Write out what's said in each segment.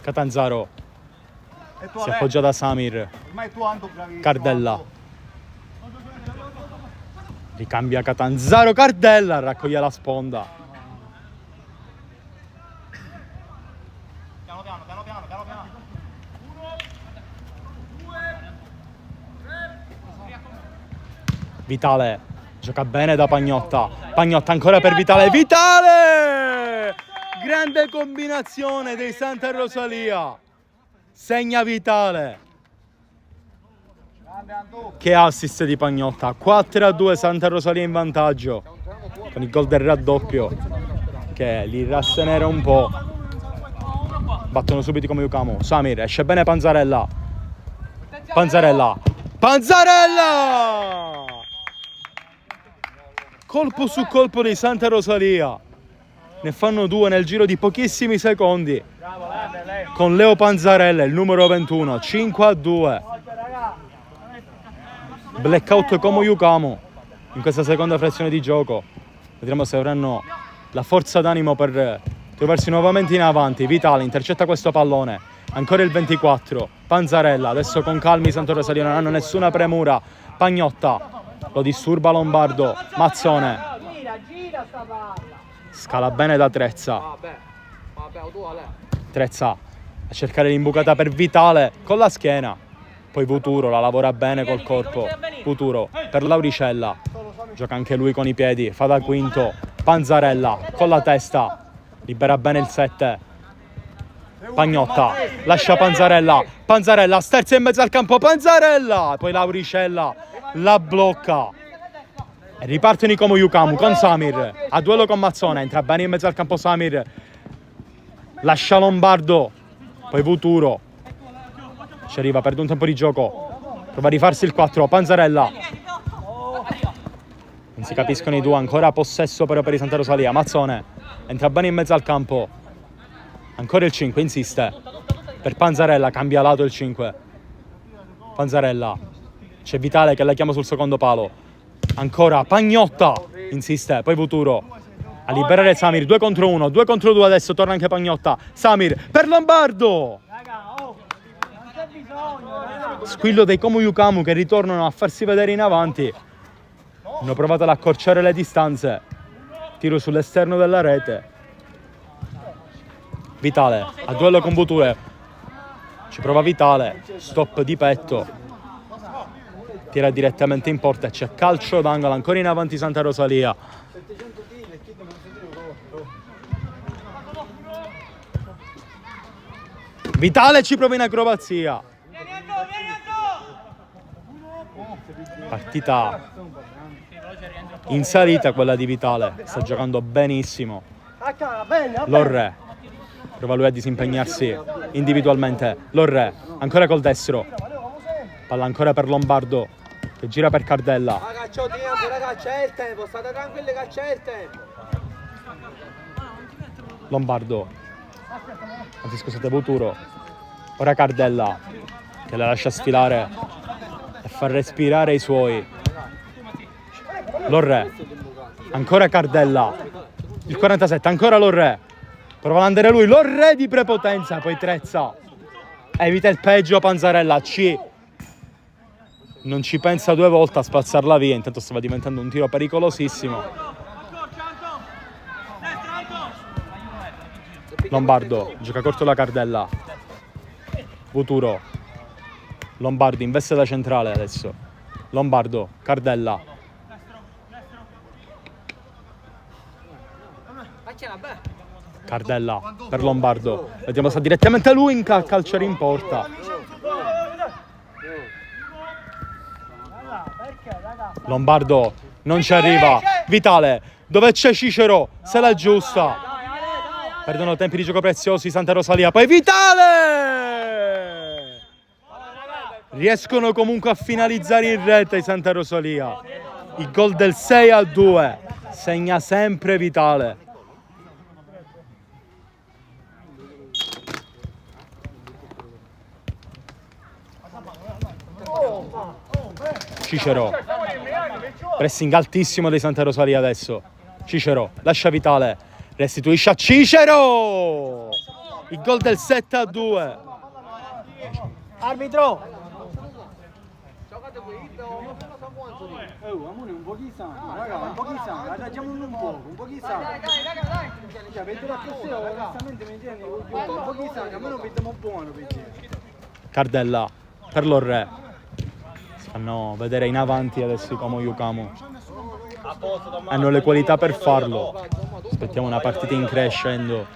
Catanzaro si appoggia da Samir. Cardella ricambia Catanzaro, Cardella raccoglie la sponda. Vitale gioca bene da Pagnotta. Pagnotta ancora per Vitale. Vitale! Grande combinazione dei Santa Rosalia. Segna Vitale. Che assist di Pagnotta. 4-2 Santa Rosalia in vantaggio. Con il gol del raddoppio che li rassenerà un po'. Battono subito come Yucamo. Samir, esce bene Panzarella. Panzarella. Panzarella! Colpo su colpo di Santa Rosalia. Ne fanno 2 nel giro di pochissimi secondi. Con Leo Panzarella, il numero 21. 5-2. Blackout come Yucamo in questa seconda frazione di gioco. Vedremo se avranno la forza d'animo per trovarsi nuovamente in avanti. Vitale intercetta questo pallone. Ancora il 24. Panzarella. Adesso con calmi Santa Rosalia, non hanno nessuna premura. Pagnotta. Lo disturba Lombardo. Mazzone. Scala bene da Trezza. Trezza a cercare l'imbucata per Vitale con la schiena. Poi Vuturo la lavora bene col corpo. Vuturo per Lauricella. Gioca anche lui con i piedi. Fa da quinto. Panzarella con la testa. Libera bene il 7. Pagnotta. Lascia Panzarella. Panzarella sterza in mezzo al campo. Panzarella. Poi Lauricella la blocca. E ripartono i Como Yucamu con Samir. A duello con Mazzone. Entra bene in mezzo al campo Samir. Lascia Lombardo. Poi Vuturo. Ci arriva, perde un tempo di gioco. Prova a rifarsi il 4. Panzarella. Non si capiscono i due. Ancora possesso però per i Santa Rosalia. Mazzone. Entra bene in mezzo al campo. Ancora il 5. Insiste. Per Panzarella. Cambia lato il 5. Panzarella. C'è Vitale che la chiama sul secondo palo. Ancora Pagnotta. Insiste. Poi Vuturo. A liberare Samir. 2 contro 1. 2 contro 2 adesso. Torna anche Pagnotta. Samir per Lombardo. Squillo dei Como Yucamu che ritornano a farsi vedere in avanti. Hanno provato ad accorciare le distanze. Tiro sull'esterno della rete. Vitale a duello con Vuturo. Ci prova Vitale. Stop di petto. Tira direttamente in porta. C'è calcio d'angolo ancora in avanti Santa Rosalia. Vitale ci prova in acrobazia. Partita in salita quella di Vitale. Sta giocando benissimo. Lorre prova lui a disimpegnarsi individualmente. Lorre ancora col destro. Palla ancora per Lombardo che gira per Cardella. C'è il tempo, state tranquilli che c'è il tempo. Lombardo. Anzi scusate, Vuturo. Ora Cardella che la lascia sfilare e fa respirare i suoi. Lorre. Ancora Cardella. Il 47, ancora Lorre. Prova ad andare lui. Lorre di prepotenza. Poi Trezza. Evita il peggio Panzarella. Non ci pensa 2 volte a spazzarla via. Intanto stava diventando un tiro pericolosissimo. Lombardo gioca corto la Cardella. Vuturo. Lombardo investe da centrale adesso. Lombardo, Cardella. Cardella per Lombardo. Vediamo sta direttamente a lui in calciare in porta. Lombardo non ci arriva. Vitale, dove c'è Cicero? Se la giusta. Perdono tempi di gioco preziosi Santa Rosalia. Poi Vitale! Riescono comunque a finalizzare in rete i Santa Rosalia. Il gol del 6-2. Segna sempre Vitale. Cicero. Pressing altissimo dei Santa Rosalia adesso. Cicero, lascia Vitale. Restituisce a Cicero! Il gol del 7-2. Arbitro! Amore, un po' chi sa, raga, un po' chi sa, adagiamo un po' chi sa. Cioè, per la prossima, onestamente, mi tieni, un po' chi sa, che a me non vediamo buono, Cardella per l'Orre. Si fanno vedere in avanti adesso i Como Yukamu. Hanno le qualità per farlo. Aspettiamo una partita in crescendo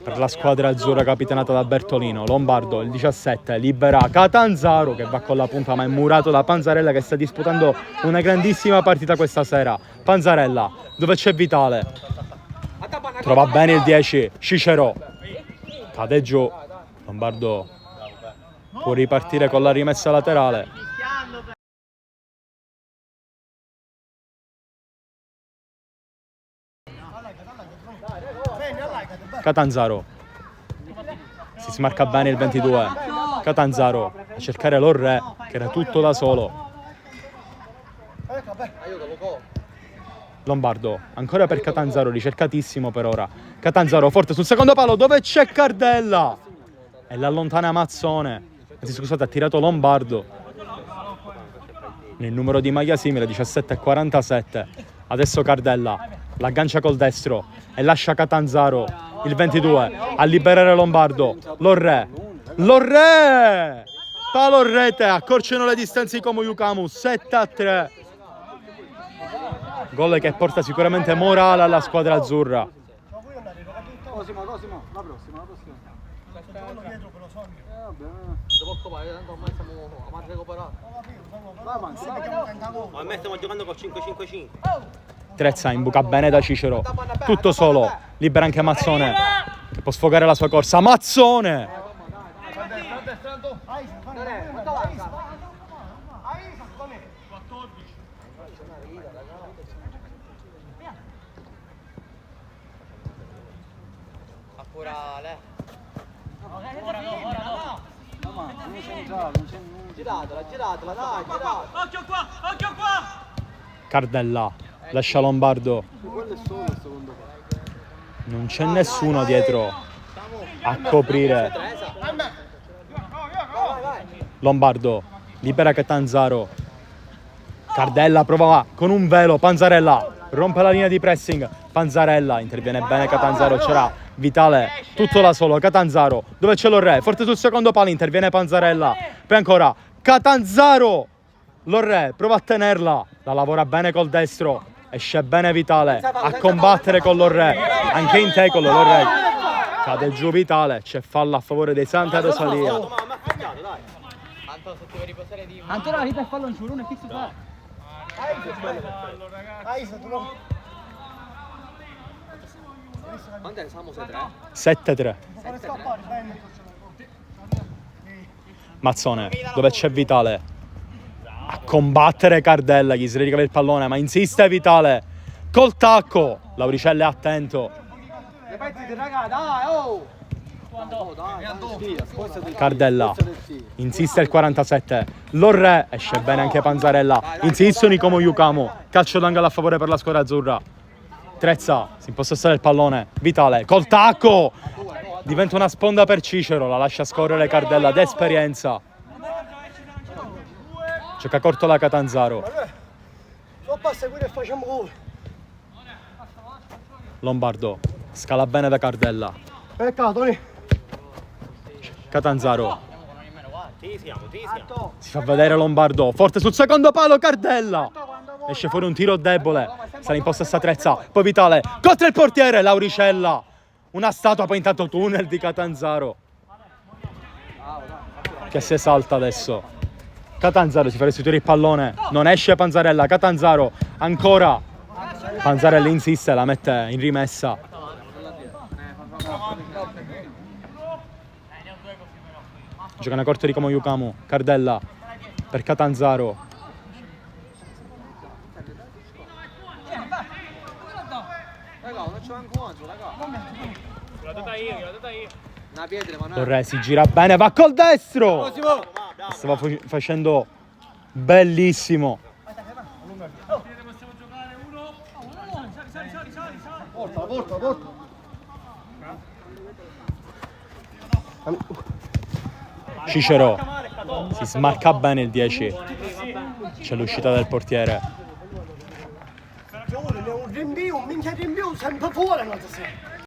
per la squadra azzurra capitanata da Bertolino. Lombardo, il 17, libera Catanzaro che va con la punta ma è murato da Panzarella che sta disputando una grandissima partita questa sera. Panzarella, dove c'è Vitale. Trova bene il 10, Cicero. Cade giù. Lombardo può ripartire con la rimessa laterale. Catanzaro si smarca bene il 22. Catanzaro a cercare l'Orre che era tutto da solo. Lombardo ancora per Catanzaro, ricercatissimo per ora. Catanzaro forte sul secondo palo dove c'è Cardella e l'allontana Mazzone. Anzi, scusate, ha tirato Lombardo nel numero di maglia simile 17-47. Adesso Cardella l'aggancia col destro e lascia Catanzaro, il 22, a liberare Lombardo. L'Orre, palo rete, accorciano le distanze Como Yukamu, 7-3. Gol che porta sicuramente morale alla squadra azzurra. Cosimo, la prossima. Dopo qua, tanto ormai siamo a recuperare. Ormai stiamo giocando col 5-5-5. Trezza imbuca bene da Cicero, tutto solo, libera anche Mazzone che può sfogare la sua corsa. Mazzone! Giratela, dai, giratela. Occhio qua! Cardella lascia Lombardo. Non c'è nessuno dietro a coprire. Lombardo libera Catanzaro. Cardella prova con un velo. Panzarella rompe la linea di pressing. Panzarella interviene bene Catanzaro. C'era Vitale tutto da solo. Catanzaro dove c'è l'Orre, forte sul secondo palo, interviene Panzarella. Poi ancora Catanzaro. L'Orre prova a tenerla, la lavora bene col destro. Esce bene Vitale a combattere con l'Orre. Anche in tackle l'Orre cade giù Vitale. C'è fallo a favore dei Santa Rosalia. Antonio, la vita è fallo in giù, non è fisso qua. Quando siamo 6-3? 7-3. Mazzone dove c'è Vitale a combattere Cardella, gli si ricava il pallone ma insiste Vitale col tacco. Lauricella è attento. Cardella insiste il 47. L'Orre esce bene anche Panzarella. Insistono i Como Yukamu. Calcio d'angolo a favore per la squadra azzurra. Trezza si impossessa del pallone. Vitale col tacco. Diventa una sponda per Cicero. La lascia scorrere Cardella d'esperienza. Gioca corto la Catanzaro. Lombardo scala bene da Cardella. Catanzaro si fa vedere Lombardo, forte sul secondo palo Cardella. Esce fuori un tiro debole. Sale in possessa Trezza. Poi Vitale contro il portiere. Lauricella. Una statua poi intanto tunnel di Catanzaro che si esalta adesso. Catanzaro si fa restituire il pallone. Non esce Panzarella. Catanzaro ancora. Panzarella insiste, la mette in rimessa. Gioca una corte di Como Yukamu. Cardella per Catanzaro. Una pietra, ma L'Orre si gira bene, va col destro. Stava facendo Bellissimo. Porta. Cicero si smarca bene il 10. C'è l'uscita del portiere. Un rinvio, un minchia rinvio sempre fuori, non si sa.